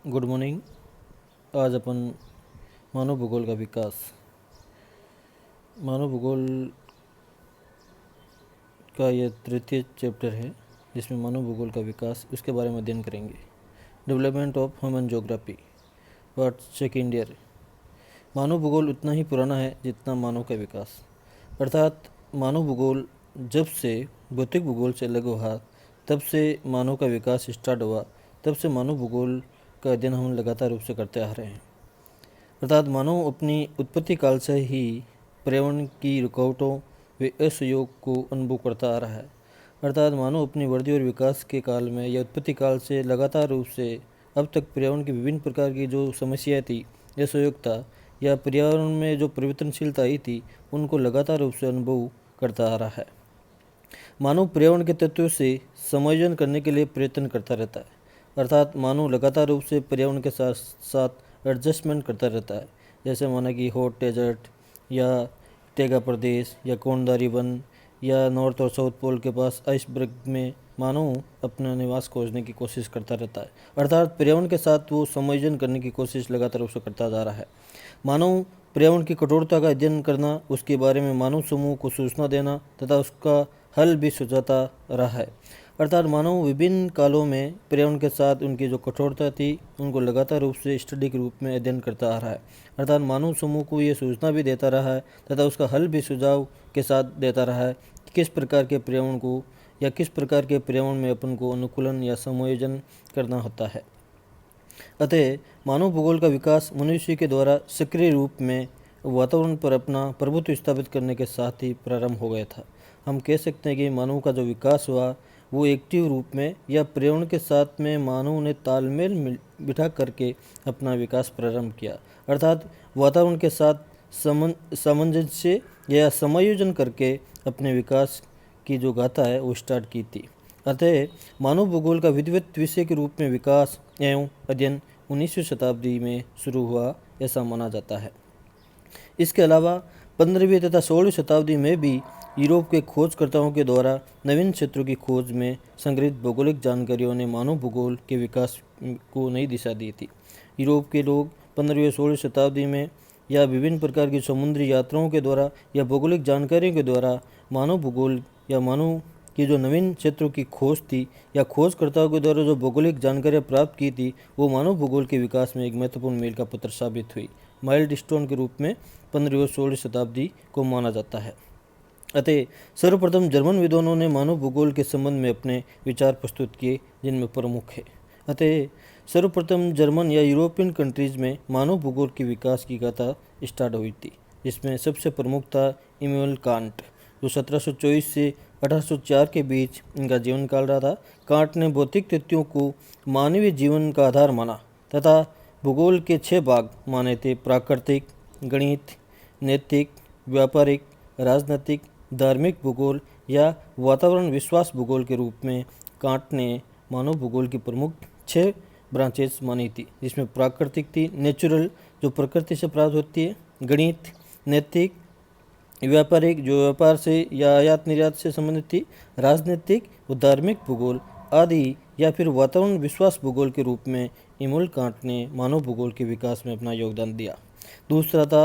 Good morning. आज अपन मानव भूगोल का विकास, मानव भूगोल का यह तृतीय चैप्टर है जिसमें मानव भूगोल का विकास उसके बारे में अध्ययन करेंगे। Development of human geography part second year. मानव भूगोल उतना ही पुराना है जितना मानव का विकास, अर्थात मानव भूगोल जब से भौतिक भूगोल से अलग हुआ तब से मानव का विकास स्टार्ट हुआ, तब से मानव भूगोल का अध्ययन हम लगातार रूप से करते आ रहे हैं। अर्थात मानव अपनी उत्पत्ति काल से ही पर्यावरण की रुकावटों व असहयोग को अनुभव करता आ रहा है। अर्थात मानव अपनी वृद्धि और विकास के काल में या उत्पत्ति काल से लगातार रूप से अब तक पर्यावरण की विभिन्न प्रकार की जो समस्याएं थी, असहयोग था या पर्यावरण में जो परिवर्तनशीलता आई थी, उनको लगातार रूप से अनुभव करता आ रहा है। मानव पर्यावरण के तत्वों से समायोजन करने के लिए प्रयत्न करता रहता है। अर्थात मानव लगातार रूप से पर्यावरण के साथ साथ एडजस्टमेंट करता रहता है। जैसे माना कि हॉट डेजर्ट या टैगा प्रदेश या कोणदारी वन या नॉर्थ और साउथ पोल के पास आइसबर्ग में मानव अपना निवास खोजने की कोशिश करता रहता है। अर्थात पर्यावरण के साथ वो समायोजन करने की कोशिश लगातार रूप से करता जा रहा है। मानव पर्यावरण की कठोरता का अध्ययन करना, उसके बारे में मानव समूह को सूचना देना तथा उसका हल भी सुझाता रहा है। अर्थात मानव विभिन्न कालों में पर्यावरण के साथ उनकी जो कठोरता थी उनको लगातार रूप से स्टडी के रूप में अध्ययन करता आ रहा है। अर्थात मानव समूह को ये सूचना भी देता रहा है तथा उसका हल भी सुझाव के साथ देता रहा है कि किस प्रकार के पर्यावरण को या किस प्रकार के पर्यावरण में अपन को अनुकूलन या समायोजन करना होता है। अतः मानव भूगोल का विकास मनुष्य के द्वारा सक्रिय रूप में वातावरण पर अपना प्रभुत्व स्थापित करने के साथ ही प्रारंभ हो गया था। हम कह सकते हैं कि मानव का जो विकास हुआ वो एक्टिव रूप में या पर्यावरण के साथ में मानव ने तालमेल बिठा करके अपना विकास प्रारंभ किया। अर्थात वातावरण के साथ सामंजस्य या समायोजन करके अपने विकास की जो गाथा है वो स्टार्ट की थी। अतः मानव भूगोल का विधिवत विषय के रूप में विकास एवं अध्ययन 19वीं शताब्दी में शुरू हुआ ऐसा माना जाता है। इसके अलावा 15वीं तथा 16वीं शताब्दी में भी यूरोप के खोजकर्ताओं के द्वारा नवीन क्षेत्रों की खोज में संग्रहित भौगोलिक जानकारियों ने मानव भूगोल के विकास को नई दिशा दी थी। यूरोप के लोग 15वीं और 16वीं शताब्दी में या विभिन्न प्रकार की समुद्री यात्राओं के द्वारा या भौगोलिक जानकारियों के द्वारा मानव भूगोल या मानव की जो नवीन क्षेत्रों की खोज थी या खोजकर्ताओं के द्वारा जो भौगोलिक जानकारियाँ प्राप्त की थी वो मानव भूगोल के विकास में एक महत्वपूर्ण मील का पत्थर साबित हुई। माइल्ड स्टोन के रूप में 15वीं और 16वीं शताब्दी को माना जाता है। अतः सर्वप्रथम जर्मन विद्वानों ने मानव भूगोल के संबंध में अपने विचार प्रस्तुत किए, जिनमें प्रमुख है। अतः सर्वप्रथम जर्मन या यूरोपियन कंट्रीज में मानव भूगोल के विकास की गाथा स्टार्ट हुई थी, जिसमें सबसे प्रमुख था इमैनुएल कांट, जो 1724 से 1804 के बीच इनका जीवन काल रहा था। कांट ने भौतिक तथ्यों को मानवीय जीवन का आधार माना तथा भूगोल के 6 भाग माने थे: प्राकृतिक, गणित, नैतिक, व्यापारिक, राजनीतिक, धार्मिक भूगोल या वातावरण विश्वास भूगोल के रूप में कांट ने मानव भूगोल की प्रमुख 6 ब्रांचेस मानी थी, जिसमें प्राकृतिक थी, नेचुरल जो प्रकृति से प्राप्त होती है, गणित, नैतिक, व्यापारिक जो व्यापार से या आयात निर्यात से संबंधित थी, राजनीतिक व धार्मिक भूगोल आदि या फिर वातावरण विश्वास भूगोल के रूप में इमैनुएल कांट ने मानव भूगोल के विकास में अपना योगदान दिया। दूसरा था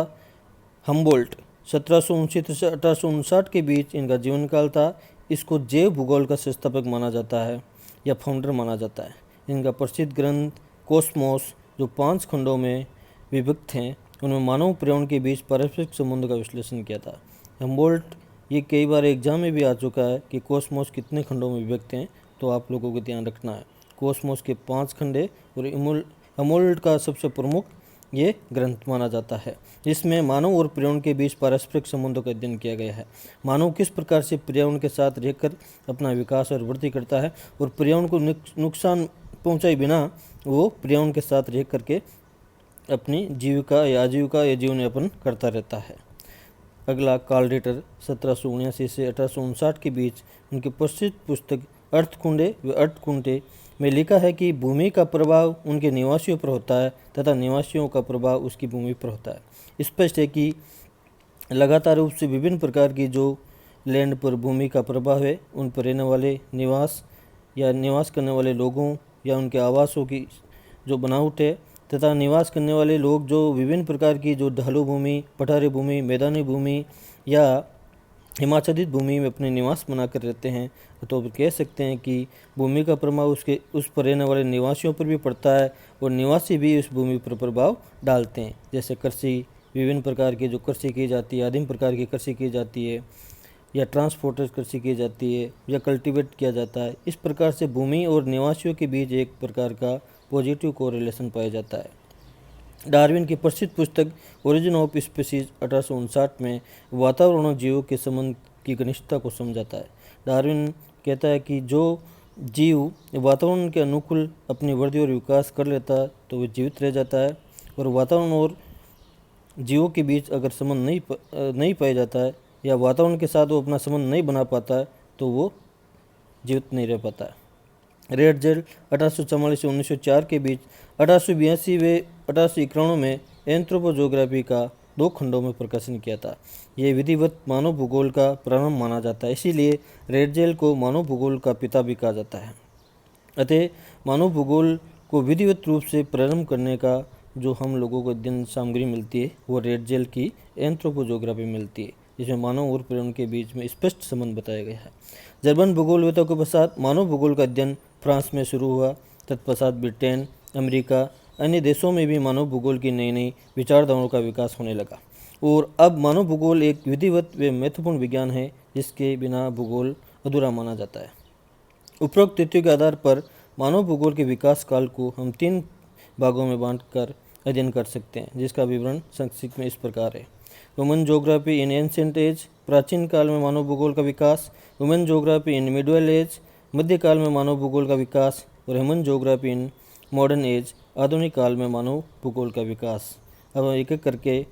हम्बोल्ट, 1759 से 1859 के बीच इनका जीवन काल था। इसको जैव भूगोल का संस्थापक माना जाता है या फाउंडर माना जाता है। इनका प्रसिद्ध ग्रंथ कॉस्मोस जो 5 खंडों में विभक्त हैं, उन्होंने मानव पर्यावरण के बीच पारस्परिक संबंध का विश्लेषण किया था। हम्बोल्ट ये कई बार एग्जाम में भी आ चुका है कि कॉस्मोस कितने खंडों में विभक्त हैं, तो आप लोगों को ध्यान रखना है। कॉस्मोस के 5 खंड है और हम्बोल्ट का सबसे प्रमुख ये ग्रंथ माना जाता है, जिसमें मानव और पर्यावरण के बीच पारस्परिक संबंधों का अध्ययन किया गया है। मानव किस प्रकार से पर्यावरण के साथ रहकर अपना विकास और वृद्धि करता है और पर्यावरण को नुकसान पहुंचाए बिना वो पर्यावरण के साथ रह करके अपनी जीविका या आजीविका या जीवन यापन करता रहता है। अगला कार्ल रिटर 1779 से 1859 के बीच उनकी प्रसिद्ध पुस्तक अर्थकुंडे व अर्थकुंटे में लिखा है कि भूमि का प्रभाव उनके निवासियों पर होता है तथा निवासियों का प्रभाव उसकी भूमि पर होता है। स्पष्ट है कि लगातार रूप से विभिन्न प्रकार की जो लैंड पर भूमि का प्रभाव है, उन पर रहने वाले निवास या निवास करने वाले लोगों या उनके आवासों की जो बनावट है तथा निवास करने वाले लोग जो विभिन्न प्रकार की जो ढालू भूमि, पठारी भूमि, मैदानी भूमि या हिमाच्छादित भूमि में अपने निवास बनाकर रहते हैं, तो कह सकते हैं कि भूमि का प्रभाव उसके उस पर रहने वाले निवासियों पर भी पड़ता है और निवासी भी उस भूमि पर प्रभाव डालते हैं। जैसे कृषि, विभिन्न प्रकार की जो कृषि की जाती है, आदिम प्रकार की कृषि की जाती है, या ट्रांसपोर्टर कृषि की जाती है, या कल्टीवेट किया जाता है। इस प्रकार से भूमि और निवासियों के बीच एक प्रकार का पॉजिटिव कोरिलेशन पाया जाता है। डार्विन की प्रसिद्ध पुस्तक ओरिजिन ऑफ स्पीसीज 1859 में वातावरण और जीवों के संबंध की घनिष्ठता को समझाता है। डार्विन कहता है कि जो जीव वातावरण के अनुकूल अपनी वृद्धि और विकास कर लेता है तो वह जीवित रह जाता है, और वातावरण और जीवों के बीच अगर संबंध नहीं पाया जाता है या वातावरण के साथ वो अपना संबंध नहीं बना पाता है तो वो जीवित नहीं रह पाता है। रेड जेल 1844 से 1904 के बीच 1882 व 1891 में एंथ्रोपोजोग्राफी का 2 खंडों में प्रकाशन किया था। यह विधिवत मानव भूगोल का प्रारंभ माना जाता है, इसीलिए रेड जेल को मानव भूगोल का पिता भी कहा जाता है। अतः मानव भूगोल को विधिवत रूप से प्रारंभ करने का जो हम लोगों को अध्ययन सामग्री मिलती है वो रेड जेल की एंथ्रोपोजोग्राफी मिलती है, जिसमें मानव और पर्यावरण के बीच में स्पष्ट संबंध बताया गया है। जर्मन भूगोलविदों के पश्चात मानव भूगोल का अध्ययन फ्रांस में शुरू हुआ। तत्पश्चात ब्रिटेन, अमेरिका, अन्य देशों में भी मानव भूगोल की नई नई विचारधाराओं का विकास होने लगा, और अब मानव भूगोल एक विधिवत व महत्वपूर्ण विज्ञान है जिसके बिना भूगोल अधूरा माना जाता है। उपरोक्त तथ्यों के आधार पर मानव भूगोल के विकास काल को हम 3 भागों में बांटकर अध्ययन कर सकते हैं, जिसका विवरण संक्षिप्त में इस प्रकार है। Human geography in ancient age, प्राचीन काल में मानव भूगोल का विकास। Human geography in middle age, मध्यकाल में मानव भूगोल का विकास। और human geography in modern age, आधुनिक काल में मानव भूगोल का विकास। अब हम एक एक करके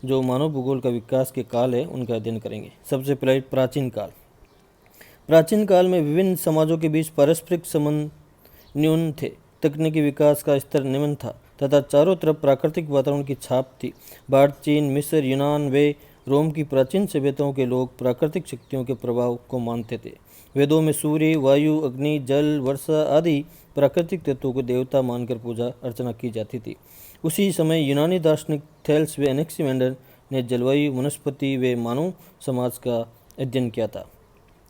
जो मानव भूगोल का विकास के काल है उनका अध्ययन करेंगे। सबसे पहले प्राचीन काल। प्राचीन काल में विभिन्न समाजों के बीच पारस्परिक संबंध न्यून थे, तकनीकी विकास का स्तर निम्न था तथा चारों तरफ प्राकृतिक वातावरण की छाप थी। भारत, चीन, मिस्र, यूनान व रोम की प्राचीन सभ्यताओं के लोग प्राकृतिक शक्तियों के प्रभाव को मानते थे। वेदों में सूर्य, वायु, अग्नि, जल, वर्षा आदि प्राकृतिक तत्वों को देवता मानकर पूजा अर्चना की जाती थी। उसी समय यूनानी दार्शनिक थेल्स व एनेक्सिमेंडर ने जलवायु, वनस्पति व मानव समाज का अध्ययन किया था।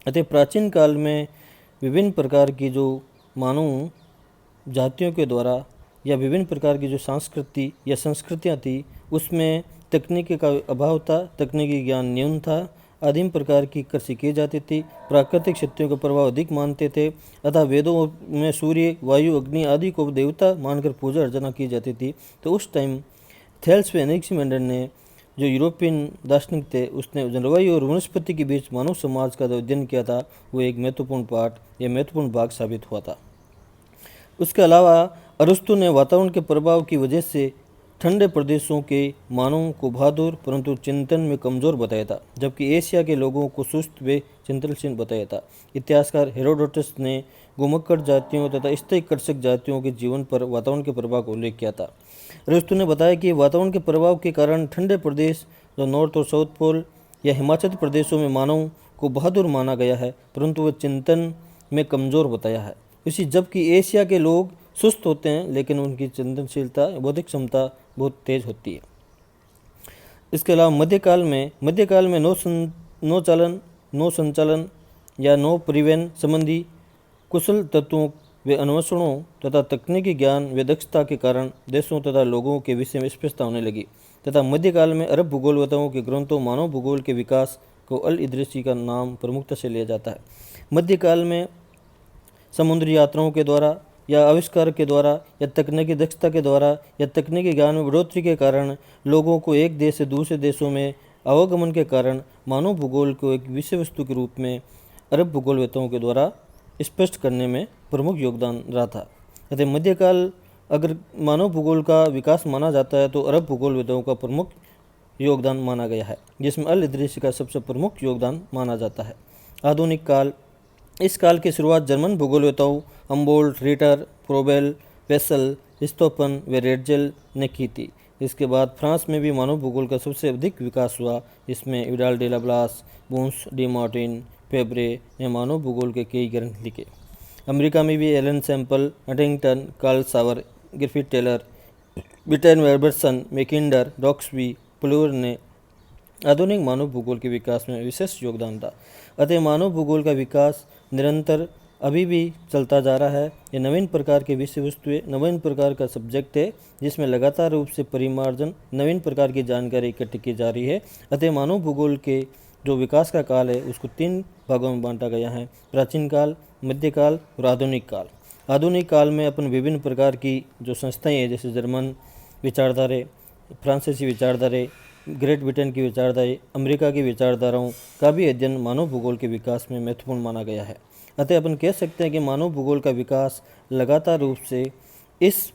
अतः प्राचीन काल में विभिन्न प्रकार की जो मानव जातियों के द्वारा या विभिन्न प्रकार की जो संस्कृति या संस्कृतियाँ थी उसमें तकनीकी का अभाव था, तकनीकी ज्ञान न्यून था, आदिम प्रकार की कृषि की जाती थी, प्राकृतिक शक्तियों का प्रभाव अधिक मानते थे, अतः वेदों में सूर्य, वायु, अग्नि आदि को देवता मानकर पूजा अर्चना की जाती थी। तो उस टाइम थेल्स व एनेक्सिमेंडर ने जो यूरोपियन दार्शनिक थे उसने जलवायु और वनस्पति के बीच मानव समाज का जो अध्ययन किया था वो एक महत्वपूर्ण पाठ या महत्वपूर्ण भाग साबित हुआ था। उसके अलावा अरस्तु ने वातावरण के प्रभाव की वजह से ठंडे प्रदेशों के मानव को बहादुर परंतु चिंतन में कमज़ोर बताया था, जबकि एशिया के लोगों को सुस्त व चिंतनशील बताया था। इतिहासकार हेरोडोटस ने घुमक्कड़ जातियों तथा स्थायी कृषक जातियों के जीवन पर वातावरण के प्रभाव का उल्लेख किया था। अरस्तु ने बताया कि वातावरण के प्रभाव के कारण ठंडे प्रदेश जो नॉर्थ और साउथ पोल या हिमाचल प्रदेशों में मानव को बहादुर माना गया है, परंतु वह चिंतन में कमज़ोर बताया है। इसी जबकि एशिया के लोग सुस्त होते हैं लेकिन उनकी चिंतनशीलता, बौद्धिक क्षमता बहुत तेज होती है। इसके अलावा मध्यकाल में नौ संचालन या नौ परिवहन संबंधी कुशल तत्वों व अन्वेषणों तथा तकनीकी ज्ञान व दक्षता के कारण देशों तथा लोगों के विषय में स्पष्टता होने लगी तथा मध्यकाल में अरब भूगोलविदों के ग्रंथों मानव भूगोल के विकास को अल इदरीसी का नाम प्रमुखता से लिया जाता है। मध्यकाल में समुद्री यात्राओं के द्वारा या आविष्कार के द्वारा या तकनीकी दक्षता के द्वारा या तकनीकी ज्ञान में बढ़ोतरी के कारण लोगों को एक देश से दूसरे देशों में आवागमन के कारण मानव भूगोल को एक विषय वस्तु के रूप में अरब भूगोलविदों के द्वारा स्पष्ट करने में प्रमुख योगदान रहा था। अतः मध्यकाल अगर मानव भूगोल का विकास माना जाता है तो अरब भूगोलविदों का प्रमुख योगदान माना गया है, जिसमें अल इदरीसी का सबसे प्रमुख योगदान माना जाता है। आधुनिक काल। इस काल की शुरुआत जर्मन भूगोलविदों हम्बोल्ट, रिटर, फ्रोबेल, वेसल, स्टोफन व रेडजेल ने की थी। इसके बाद फ्रांस में भी मानव भूगोल का सबसे अधिक विकास हुआ। इसमें Vidal de Lablache, Brunhes de Martonne, Febvre ने मानव भूगोल के कई ग्रंथ लिखे। अमेरिका में भी एलन सैम्पल, हंटिंगटन, कार्ल सावर ग्रिफिथ टेलर, बिटन वेबरसन, मैकिंडर, रॉक्सबी, प्लूर ने आधुनिक मानव भूगोल के विकास में विशेष योगदान था। अतः मानव भूगोल का विकास निरंतर अभी भी चलता जा रहा है। ये नवीन प्रकार की विषय वस्तु है, नवीन प्रकार का सब्जेक्ट है, जिसमें लगातार रूप से परिमार्जन, नवीन प्रकार की जानकारी इकट्ठी की जा रही है। अतः मानव भूगोल के जो विकास का काल है उसको 3 भागों में बांटा गया है: प्राचीन काल, मध्यकाल और आधुनिक काल। आधुनिक काल में अपन विभिन्न प्रकार की जो संस्थाएं हैं, जैसे जर्मन विचारधारे, फ्रांसीसी विचारधारे, ग्रेट ब्रिटेन की विचारधारा, अमेरिका की विचारधाराओं का भी अध्ययन मानव भूगोल के विकास में महत्वपूर्ण माना गया है। अतः अपन कह सकते हैं कि मानव भूगोल का विकास लगातार रूप से इस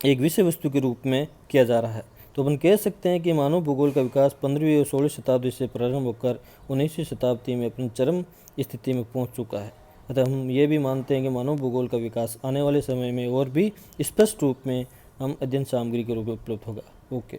एक विषय वस्तु के रूप में किया जा रहा है। तो अपन कह सकते हैं कि मानव भूगोल का विकास 15वीं और 16वीं शताब्दी से प्रारंभ होकर 19वीं शताब्दी में अपनी चरम स्थिति में पहुंच चुका है। अतः हम ये भी मानते हैं कि मानव भूगोल का विकास आने वाले समय में और भी स्पष्ट रूप में हम अध्ययन सामग्री के रूप में उपलब्ध होगा। ओके।